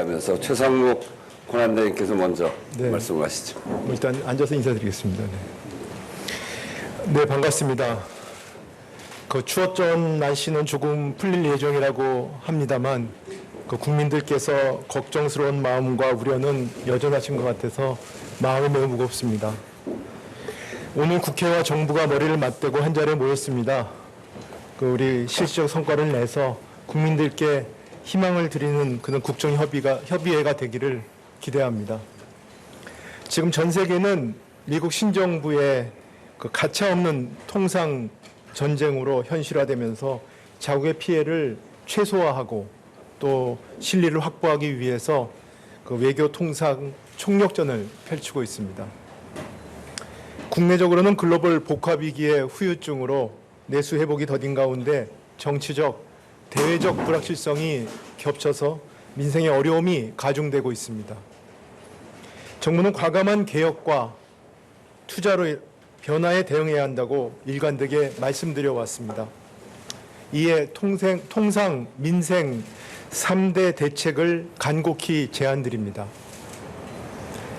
대하면서 최상목 권한대행께서 먼저 네. 말씀하시죠. 일단 앉아서 인사드리겠습니다. 네, 반갑습니다. 그 추웠던 날씨는 조금 풀릴 예정이라고 합니다만 국민들께서 걱정스러운 마음과 우려는 여전하신 것 같아서 마음이 매우 무겁습니다. 오늘 국회와 정부가 머리를 맞대고 한자리에 모였습니다. 우리 실질적 성과를 내서 국민들께 희망을 드리는 그런 국정협의회가 되기를 기대합니다. 지금 전 세계는 미국 신정부의 그 가차없는 통상 전쟁으로 현실화되면서 자국의 피해를 최소화하고 또 실리를 확보하기 위해서 그 외교 통상 총력전을 펼치고 있습니다. 국내적으로는 글로벌 복합 위기의 후유증으로 내수 회복이 더딘 가운데 정치적, 대외적 불확실성이 겹쳐서 민생의 어려움이 가중되고 있습니다. 정부는 과감한 개혁과 투자로 변화에 대응해야 한다고 일관되게 말씀드려 왔습니다. 이에 통상 민생 3대 대책을 간곡히 제안드립니다.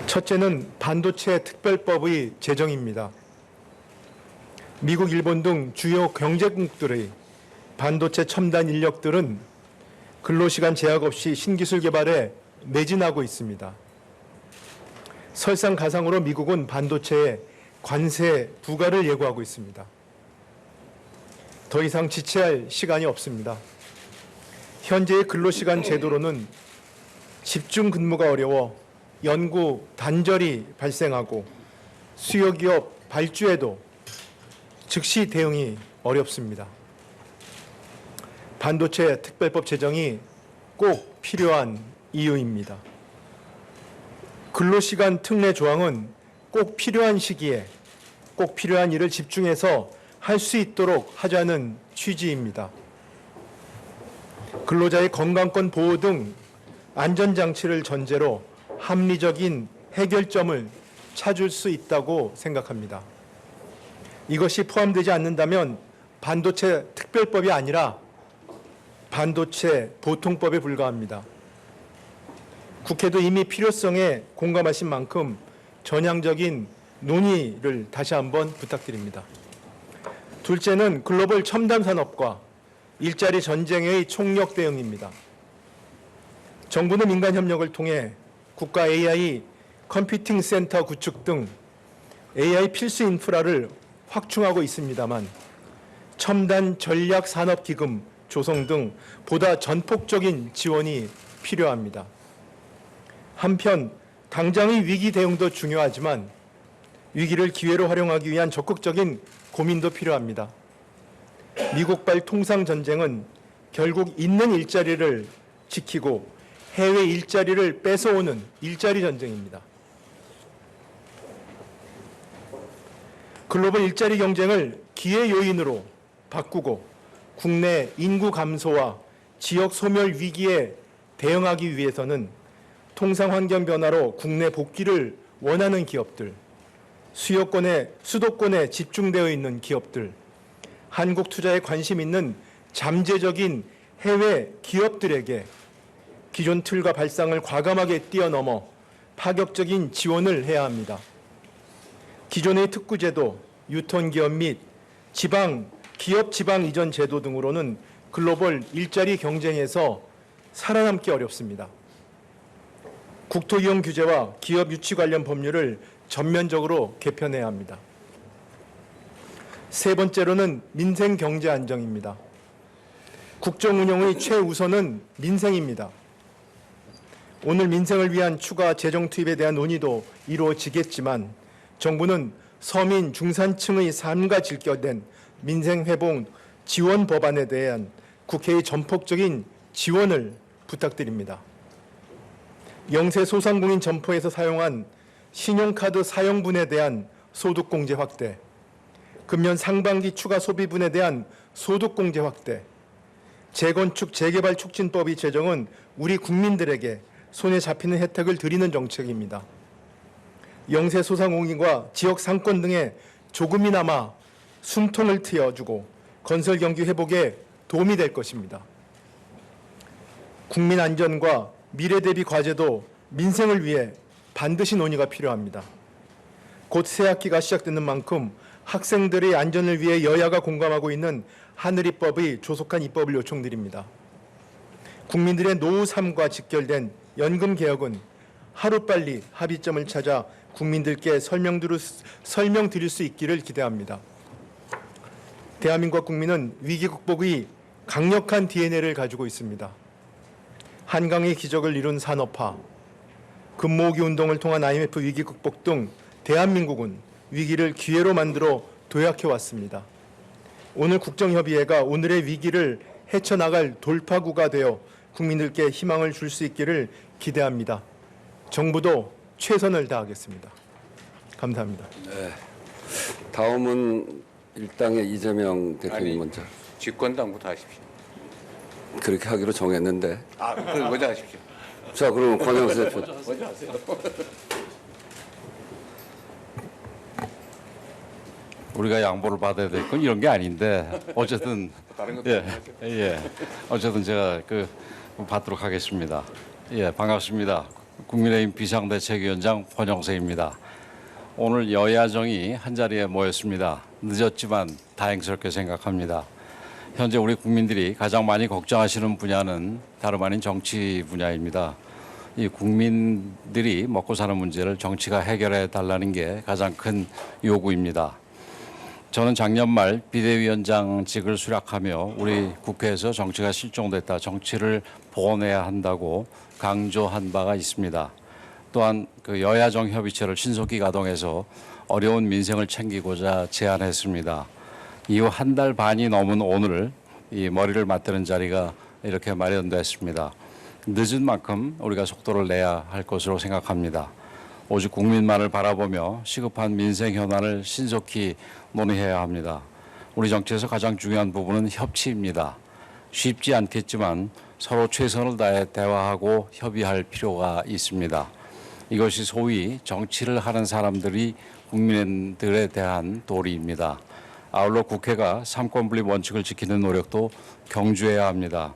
첫째는 반도체 특별법의 제정입니다. 미국, 일본 등 주요 경제국들의 반도체 첨단 인력들은 근로시간 제약 없이 신기술 개발에 매진하고 있습니다. 설상가상으로 미국은 반도체에 관세 부과를 예고하고 있습니다. 더 이상 지체할 시간이 없습니다. 현재의 근로시간 제도로는 집중 근무가 어려워 연구 단절이 발생하고 수요기업 발주에도 즉시 대응이 어렵습니다. 반도체 특별법 제정이 꼭 필요한 이유입니다. 근로시간 특례 조항은 꼭 필요한 시기에 꼭 필요한 일을 집중해서 할 수 있도록 하자는 취지입니다. 근로자의 건강권 보호 등 안전장치를 전제로 합리적인 해결점을 찾을 수 있다고 생각합니다. 이것이 포함되지 않는다면 반도체 특별법이 아니라 반도체 보통법에 불과합니다. 국회도 이미 필요성에 공감하신 만큼 전향적인 논의를 다시 한번 부탁드립니다. 둘째는 글로벌 첨단 산업과 일자리 전쟁의 총력 대응입니다. 정부는 민간 협력을 통해 국가 AI 컴퓨팅 센터 구축 등 AI 필수 인프라를 확충하고 있습니다만 첨단 전략 산업 기금 조성 등 보다 전폭적인 지원이 필요합니다. 한편 당장의 위기 대응도 중요하지만 위기를 기회로 활용하기 위한 적극적인 고민도 필요합니다. 미국발 통상 전쟁은 결국 있는 일자리를 지키고 해외 일자리를 뺏어오는 일자리 전쟁입니다. 글로벌 일자리 경쟁을 기회 요인으로 바꾸고 국내 인구 감소와 지역 소멸 위기에 대응하기 위해서는 통상 환경 변화로 국내 복귀를 원하는 기업들, 수도권에 집중되어 있는 기업들, 한국 투자에 관심 있는 잠재적인 해외 기업들에게 기존 틀과 발상을 과감하게 뛰어넘어 파격적인 지원을 해야 합니다. 기존의 특구제도, 유통기업 및 기업 지방 이전 제도 등으로는 글로벌 일자리 경쟁에서 살아남기 어렵습니다. 국토이용 규제와 기업 유치 관련 법률을 전면적으로 개편해야 합니다. 세 번째로는 민생 경제 안정입니다. 국정 운영의 최우선은 민생입니다. 오늘 민생을 위한 추가 재정 투입에 대한 논의도 이루어지겠지만 정부는 서민 중산층의 삶과 직결된 민생 회복 지원 법안에 대한 국회의 전폭적인 지원을 부탁드립니다. 영세 소상공인 점포에서 사용한 신용카드 사용분에 대한 소득공제 확대, 금년 상반기 추가 소비분에 대한 소득공제 확대, 재건축 재개발 촉진법의 제정은 우리 국민들에게 손에 잡히는 혜택을 드리는 정책입니다. 영세 소상공인과 지역 상권 등에 조금이나마 숨통을 트여주고 건설 경기 회복에 도움이 될 것입니다. 국민 안전과 미래 대비 과제도 민생을 위해 반드시 논의가 필요합니다. 곧 새학기가 시작되는 만큼 학생들의 안전을 위해 여야가 공감하고 있는 하늘입법의 조속한 입법을 요청드립니다. 국민들의 노후 삶과 직결된 연금 개혁은 하루빨리 합의점을 찾아 국민들께 설명드릴 수 있기를 기대합니다. 대한민국 국민은 위기 극복의 강력한 DNA를 가지고 있습니다. 한강의 기적을 이룬 산업화, 금모으기 운동을 통한 IMF 위기 극복 등 대한민국은 위기를 기회로 만들어 도약해 왔습니다. 오늘 국정협의회가 오늘의 위기를 헤쳐나갈 돌파구가 되어 국민들께 희망을 줄 수 있기를 기대합니다. 정부도 최선을 다하겠습니다. 감사합니다. 다음은 일당의 이재명 대표님 먼저. 집권당부터 하십시오. 그렇게 하기로 정했는데. 그럼 먼저 하십시오. 자, 그럼 권영세 대표. 먼저 하세요. 우리가 양보를 받아야 될 건 이런 게 아닌데 어쨌든 다른 것도 예. 어쨌든 제가 받도록 하겠습니다. 예, 반갑습니다. 국민의힘 비상대책위원장 권영세입니다. 오늘 여야정이 한자리에 모였습니다. 늦었지만 다행스럽게 생각합니다. 현재 우리 국민들이 가장 많이 걱정하시는 분야는 다름 아닌 정치 분야입니다. 이 국민들이 먹고 사는 문제를 정치가 해결해 달라는 게 가장 큰 요구입니다. 저는 작년 말 비대위원장직을 수락하며 우리 국회에서 정치가 실종됐다, 정치를 복원해야 한다고 강조한 바가 있습니다. 또한 그 여야정 협의체를 신속히 가동해서 어려운 민생을 챙기고자 제안했습니다. 이후 한 달 반이 넘은 오늘 이 머리를 맞대는 자리가 이렇게 마련됐습니다. 늦은 만큼 우리가 속도를 내야 할 것으로 생각합니다. 오직 국민만을 바라보며 시급한 민생 현안을 신속히 논의해야 합니다. 우리 정치에서 가장 중요한 부분은 협치입니다. 쉽지 않겠지만 서로 최선을 다해 대화하고 협의할 필요가 있습니다. 이것이 소위 정치를 하는 사람들이 국민들에 대한 도리입니다. 아울러 국회가 삼권분립 원칙을 지키는 노력도 경주해야 합니다.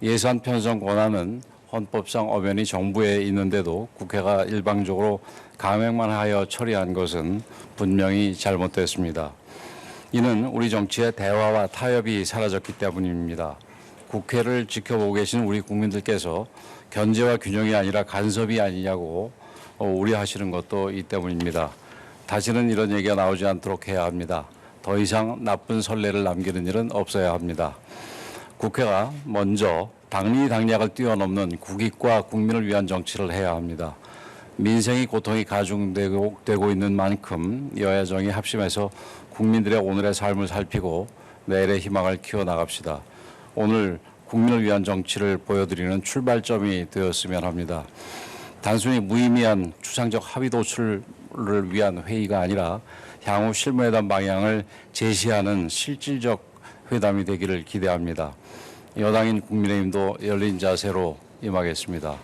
예산 편성 권한은 헌법상 엄연히 정부에 있는데도 국회가 일방적으로 감액만 하여 처리한 것은 분명히 잘못됐습니다. 이는 우리 정치의 대화와 타협이 사라졌기 때문입니다. 국회를 지켜보고 계신 우리 국민들께서 견제와 균형이 아니라 간섭이 아니냐고 우려하시는 것도 이 때문입니다. 다시는 이런 얘기가 나오지 않도록 해야 합니다. 더 이상 나쁜 선례를 남기는 일은 없어야 합니다. 국회가 먼저 당리당략을 뛰어넘는 국익과 국민을 위한 정치를 해야 합니다. 민생이 고통이 가중되고 있는 만큼 여야정이 합심해서 국민들의 오늘의 삶을 살피고 내일의 희망을 키워나갑시다. 오늘 국민을 위한 정치를 보여드리는 출발점이 되었으면 합니다. 단순히 무의미한 추상적 합의 도출을 위한 회의가 아니라 향후 실무에 대한 방향을 제시하는 실질적 회담이 되기를 기대합니다. 여당인 국민의힘도 열린 자세로 임하겠습니다.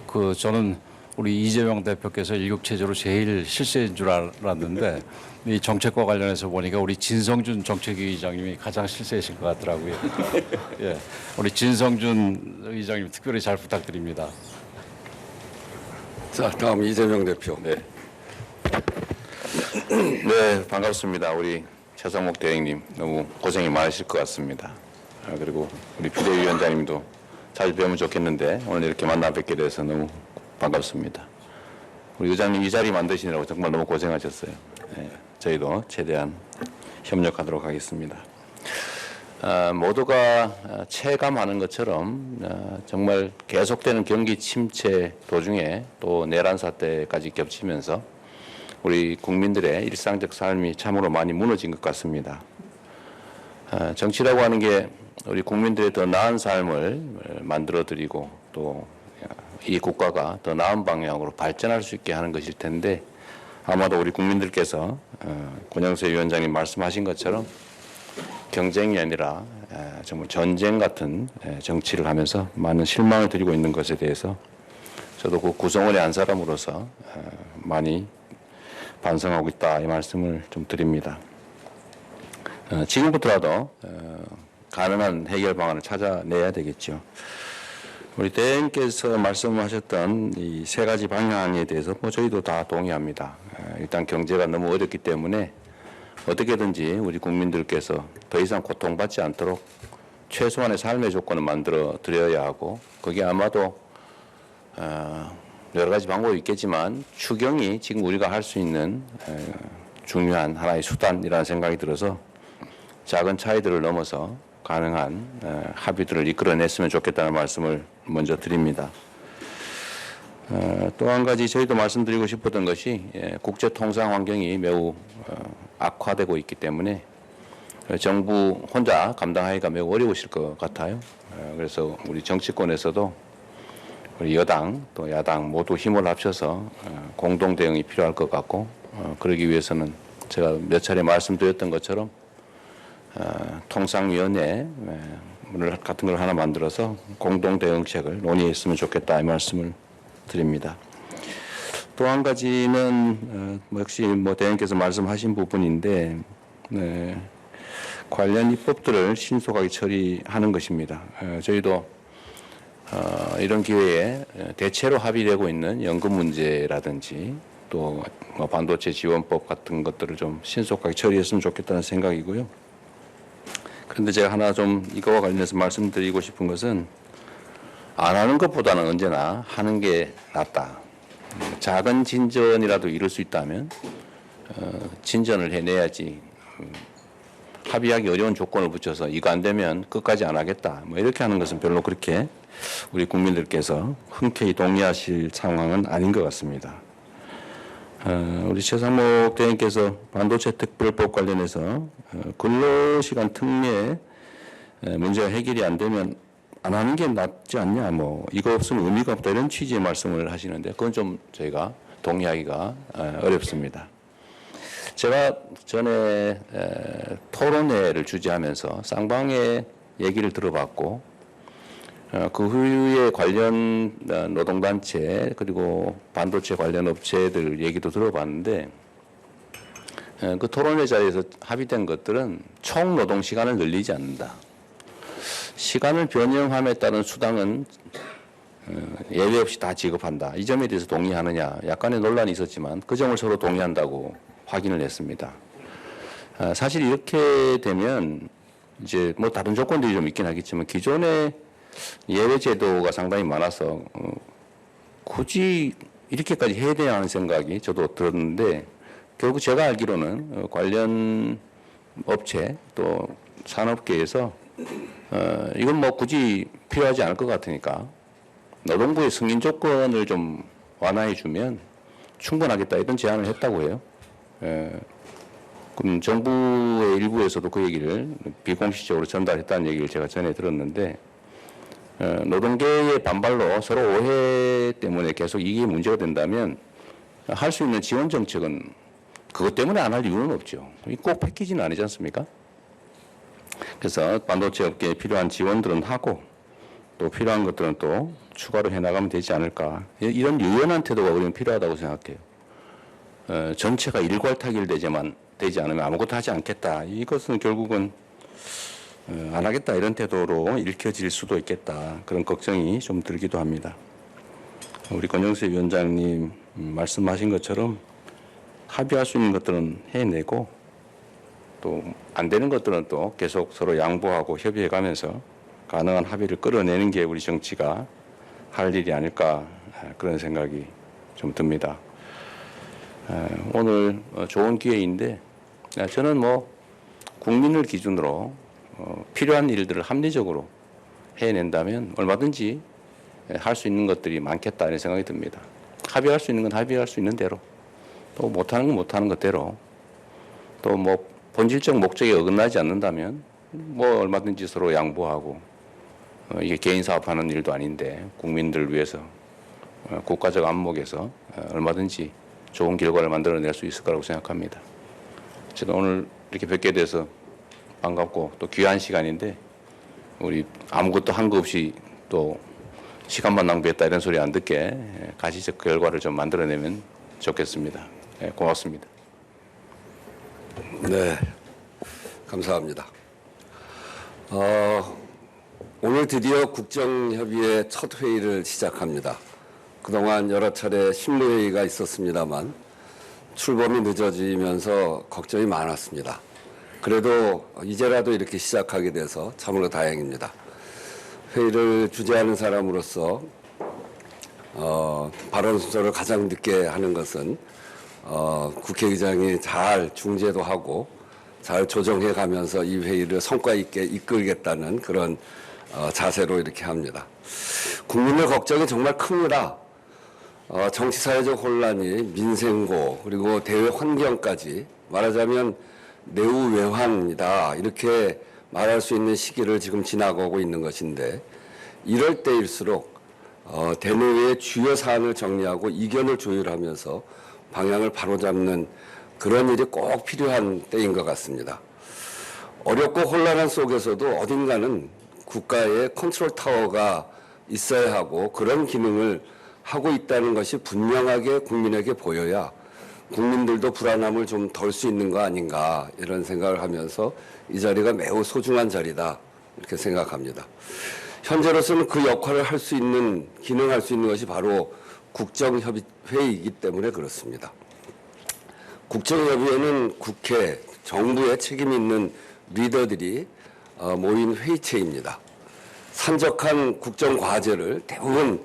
그리고 저는 우리 이재명 대표께서 일국체제로 제일 실세인 줄 알았는데 이 정책과 관련해서 보니까 우리 진성준 정책위 의장님이 가장 실세이신 것 같더라고요. 예, 우리 진성준 의장님 특별히 잘 부탁드립니다. 자, 다음 이재명 대표. 네, 반갑습니다. 우리 최상목 대행님 너무 고생이 많으실 것 같습니다. 그리고 우리 비대위원장님도 자주 뵈면 좋겠는데 오늘 이렇게 만나 뵙게 돼서 너무 반갑습니다. 우리 의장님 이 자리 만드시느라고 정말 너무 고생하셨어요. 저희도 최대한 협력하도록 하겠습니다. 모두가 체감하는 것처럼 정말 계속되는 경기 침체 도중에 또 내란 사태까지 겹치면서 우리 국민들의 일상적 삶이 참으로 많이 무너진 것 같습니다. 정치라고 하는 게 우리 국민들의 더 나은 삶을 만들어드리고 또 이 국가가 더 나은 방향으로 발전할 수 있게 하는 것일 텐데 아마도 우리 국민들께서 권영세 위원장님 말씀하신 것처럼 경쟁이 아니라 정말 전쟁 같은 정치를 하면서 많은 실망을 드리고 있는 것에 대해서 저도 그 구성원의 한 사람으로서 많이 반성하고 있다 이 말씀을 좀 드립니다. 지금부터라도 가능한 해결 방안을 찾아내야 되겠죠. 우리 대행께서 말씀하셨던 이 세 가지 방향에 대해서 뭐 저희도 다 동의합니다. 일단 경제가 너무 어렵기 때문에 어떻게든지 우리 국민들께서 더 이상 고통받지 않도록 최소한의 삶의 조건을 만들어 드려야 하고, 그게 아마도 여러 가지 방법이 있겠지만 추경이 지금 우리가 할 수 있는 중요한 하나의 수단이라는 생각이 들어서 작은 차이들을 넘어서 가능한 합의들을 이끌어냈으면 좋겠다는 말씀을 먼저 드립니다. 또 한 가지 저희도 말씀드리고 싶었던 것이 국제 통상 환경이 매우 악화되고 있기 때문에 정부 혼자 감당하기가 매우 어려우실 것 같아요. 그래서 우리 정치권에서도 우리 여당 또 야당 모두 힘을 합쳐서 공동 대응이 필요할 것 같고, 그러기 위해서는 제가 몇 차례 말씀드렸던 것처럼 통상위원회 같은 걸 하나 만들어서 공동 대응책을 논의했으면 좋겠다 이 말씀을 드립니다. 또 한 가지는 역시 대행께서 말씀하신 부분인데 관련 입법들을 신속하게 처리하는 것입니다. 저희도 이런 기회에 대체로 합의되고 있는 연금 문제라든지 또 반도체 지원법 같은 것들을 좀 신속하게 처리했으면 좋겠다는 생각이고요. 그런데 제가 하나 좀 이거와 관련해서 말씀드리고 싶은 것은 안 하는 것보다는 언제나 하는 게 낫다. 작은 진전이라도 이룰 수 있다면 진전을 해내야지 합의하기 어려운 조건을 붙여서 이거 안 되면 끝까지 안 하겠다. 이렇게 하는 것은 별로 그렇게 우리 국민들께서 흔쾌히 동의하실 상황은 아닌 것 같습니다. 우리 최상목 대행께서 반도체 특별법 관련해서 근로시간 특례 문제가 해결이 안 되면 안 하는 게 낫지 않냐, 이거 없으면 의미가 없다 이런 취지의 말씀을 하시는데 그건 좀 저희가 동의하기가 어렵습니다. 제가 전에 토론회를 주재하면서 쌍방의 얘기를 들어봤고 그 후에 관련 노동단체 그리고 반도체 관련 업체들 얘기도 들어봤는데 그 토론회 자리에서 합의된 것들은 총 노동 시간을 늘리지 않는다. 시간을 변형함에 따른 수당은 예외 없이 다 지급한다. 이 점에 대해서 동의하느냐 약간의 논란이 있었지만 그 점을 서로 동의한다고 확인을 했습니다. 사실 이렇게 되면 이제 다른 조건들이 좀 있긴 하겠지만 기존의 예외 제도가 상당히 많아서 굳이 이렇게까지 해야 되냐 하는 생각이 저도 들었는데 결국 제가 알기로는 관련 업체 또 산업계에서 이건 굳이 필요하지 않을 것 같으니까 노동부의 승인 조건을 좀 완화해 주면 충분하겠다 이런 제안을 했다고 해요. 그럼 정부의 일부에서도 그 얘기를 비공식적으로 전달했다는 얘기를 제가 전에 들었는데 노동계의 반발로 서로 오해 때문에 계속 이게 문제가 된다면 할 수 있는 지원 정책은 그것 때문에 안 할 이유는 없죠. 꼭 패키지는 아니지 않습니까? 그래서 반도체 업계에 필요한 지원들은 하고 또 필요한 것들은 또 추가로 해나가면 되지 않을까. 이런 유연한 태도가 우리는 필요하다고 생각해요. 전체가 일괄타결 되지 않으면 아무것도 하지 않겠다. 이것은 결국은 안 하겠다 이런 태도로 읽혀질 수도 있겠다. 그런 걱정이 좀 들기도 합니다. 우리 권영세 위원장님 말씀하신 것처럼 합의할 수 있는 것들은 해내고 또 안 되는 것들은 또 계속 서로 양보하고 협의해가면서 가능한 합의를 끌어내는 게 우리 정치가 할 일이 아닐까 그런 생각이 좀 듭니다. 오늘 좋은 기회인데 저는 국민을 기준으로 필요한 일들을 합리적으로 해낸다면 얼마든지 할 수 있는 것들이 많겠다 이런 생각이 듭니다. 합의할 수 있는 건 합의할 수 있는 대로 또 못하는 건 못하는 것대로 또 본질적 목적에 어긋나지 않는다면 얼마든지 서로 양보하고 이게 개인 사업하는 일도 아닌데 국민들을 위해서 국가적 안목에서 얼마든지 좋은 결과를 만들어낼 수 있을 거라고 생각합니다. 제가 오늘 이렇게 뵙게 돼서 반갑고 또 귀한 시간인데 우리 아무것도 한 거 없이 또 시간만 낭비했다 이런 소리 안 듣게 가시적 결과를 좀 만들어내면 좋겠습니다. 고맙습니다. 네, 감사합니다. 오늘 드디어 국정협의회 첫 회의를 시작합니다. 그동안 여러 차례 실무회의가 있었습니다만 출범이 늦어지면서 걱정이 많았습니다. 그래도 이제라도 이렇게 시작하게 돼서 참으로 다행입니다. 회의를 주재하는 사람으로서 발언 순서를 가장 늦게 하는 것은 국회의장이 잘 중재도 하고 잘 조정해 가면서 이 회의를 성과 있게 이끌겠다는 그런 자세로 이렇게 합니다. 국민의 걱정이 정말 큽니다. 정치사회적 혼란이 민생고 그리고 대외 환경까지 말하자면 매우 외환이다 이렇게 말할 수 있는 시기를 지금 지나가고 있는 것인데 이럴 때일수록 대내외의 주요 사안을 정리하고 이견을 조율하면서 방향을 바로잡는 그런 일이 꼭 필요한 때인 것 같습니다. 어렵고 혼란한 속에서도 어딘가는 국가의 컨트롤 타워가 있어야 하고 그런 기능을 하고 있다는 것이 분명하게 국민에게 보여야 국민들도 불안함을 좀 덜 수 있는 거 아닌가 이런 생각을 하면서 이 자리가 매우 소중한 자리다 이렇게 생각합니다. 현재로서는 그 역할을 할 수 있는 기능할 수 있는 것이 바로 국정협의회이기 때문에 그렇습니다. 국정협의회는 국회, 정부의 책임 있는 리더들이 모인 회의체입니다. 산적한 국정과제를 대부분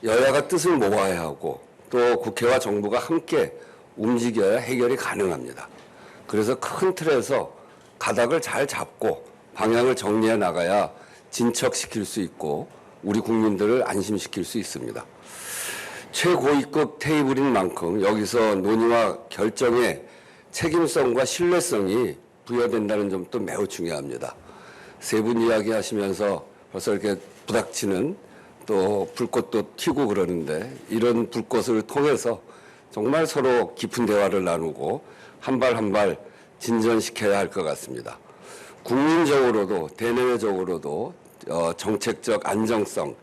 여야가 뜻을 모아야 하고 또 국회와 정부가 함께 움직여야 해결이 가능합니다. 그래서 큰 틀에서 가닥을 잘 잡고 방향을 정리해 나가야 진척시킬 수 있고 우리 국민들을 안심시킬 수 있습니다. 최고위급 테이블인 만큼 여기서 논의와 결정의 책임성과 신뢰성이 부여된다는 점도 매우 중요합니다. 세 분 이야기하시면서 벌써 이렇게 부닥치는 또 불꽃도 튀고 그러는데 이런 불꽃을 통해서 정말 서로 깊은 대화를 나누고 한 발 한 발 진전시켜야 할 것 같습니다. 국민적으로도 대내외적으로도 정책적 안정성,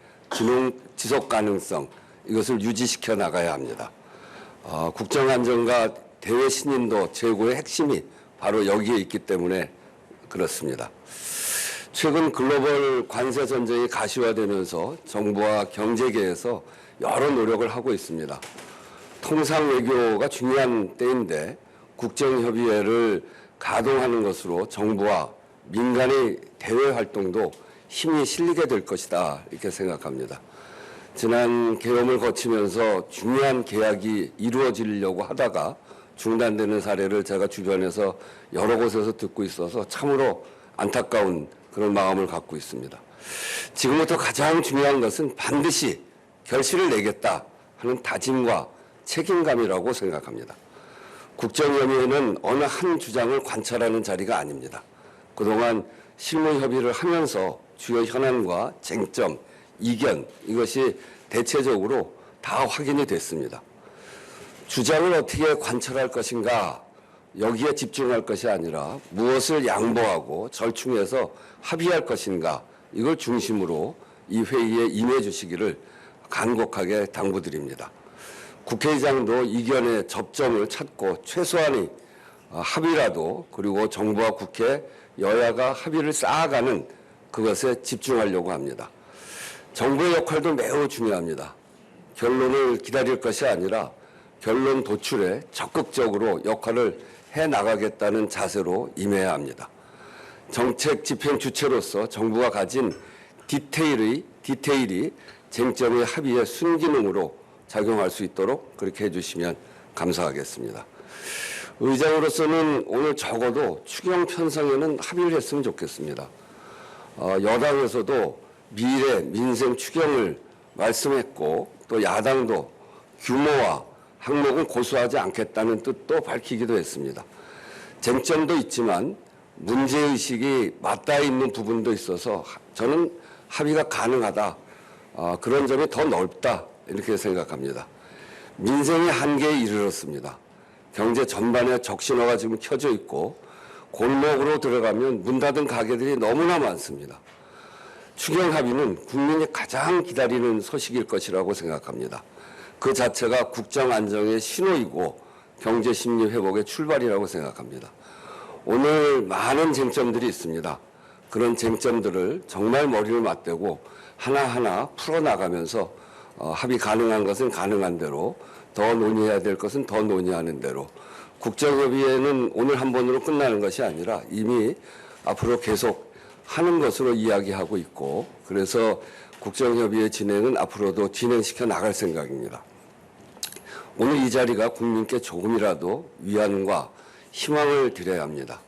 지속 가능성 이것을 유지시켜 나가야 합니다. 국정안전과 대외 신인도 제고의 핵심이 바로 여기에 있기 때문에 그렇습니다. 최근 글로벌 관세 전쟁이 가시화되면서 정부와 경제계에서 여러 노력을 하고 있습니다. 통상 외교가 중요한 때인데 국정협의회를 가동하는 것으로 정부와 민간의 대외 활동도 힘이 실리게 될 것이다 이렇게 생각합니다. 지난 계엄을 거치면서 중요한 계약이 이루어지려고 하다가 중단되는 사례를 제가 주변에서 여러 곳에서 듣고 있어서 참으로 안타까운 그런 마음을 갖고 있습니다. 지금부터 가장 중요한 것은 반드시 결실을 내겠다 하는 다짐과 책임감이라고 생각합니다. 국정협의회는 어느 한 주장을 관찰하는 자리가 아닙니다. 그동안 실무협의를 하면서 주요 현안과 쟁점, 이견 이것이 대체적으로 다 확인이 됐습니다. 주장을 어떻게 관철할 것인가 여기에 집중할 것이 아니라 무엇을 양보하고 절충해서 합의할 것인가 이걸 중심으로 이 회의에 임해 주시기를 간곡하게 당부드립니다. 국회의장도 이견의 접점을 찾고 최소한의 합의라도 그리고 정부와 국회 여야가 합의를 쌓아가는 그것에 집중하려고 합니다. 정부의 역할도 매우 중요합니다. 결론을 기다릴 것이 아니라 결론 도출에 적극적으로 역할을 해나가겠다는 자세로 임해야 합니다. 정책 집행 주체로서 정부가 가진 디테일이 쟁점의 합의의 순기능으로 작용할 수 있도록 그렇게 해주시면 감사하겠습니다. 의장으로서는 오늘 적어도 추경 편성에는 합의를 했으면 좋겠습니다. 여당에서도 미래 민생 추경을 말씀했고 또 야당도 규모와 항목은 고수하지 않겠다는 뜻도 밝히기도 했습니다. 쟁점도 있지만 문제의식이 맞닿아 있는 부분도 있어서 저는 합의가 가능하다. 그런 점이 더 넓다 이렇게 생각합니다. 민생의 한계에 이르렀습니다. 경제 전반에 적신호가 지금 켜져 있고 골목으로 들어가면 문 닫은 가게들이 너무나 많습니다. 추경 합의는 국민이 가장 기다리는 소식일 것이라고 생각합니다. 그 자체가 국정 안정의 신호이고 경제 심리 회복의 출발이라고 생각합니다. 오늘 많은 쟁점들이 있습니다. 그런 쟁점들을 정말 머리를 맞대고 하나하나 풀어나가면서 합의 가능한 것은 가능한 대로, 더 논의해야 될 것은 더 논의하는 대로, 국정협의회는 오늘 한 번으로 끝나는 것이 아니라 이미 앞으로 계속 하는 것으로 이야기하고 있고, 그래서 국정협의회 진행은 앞으로도 진행시켜 나갈 생각입니다. 오늘 이 자리가 국민께 조금이라도 위안과 희망을 드려야 합니다.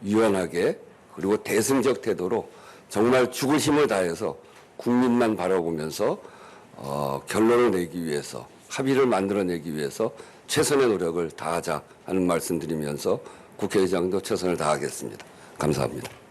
유연하게 그리고 대승적 태도로 정말 죽을 힘을 다해서 국민만 바라보면서 결론을 내기 위해서, 합의를 만들어내기 위해서 최선의 노력을 다하자 하는 말씀드리면서 국회의장도 최선을 다하겠습니다. 감사합니다.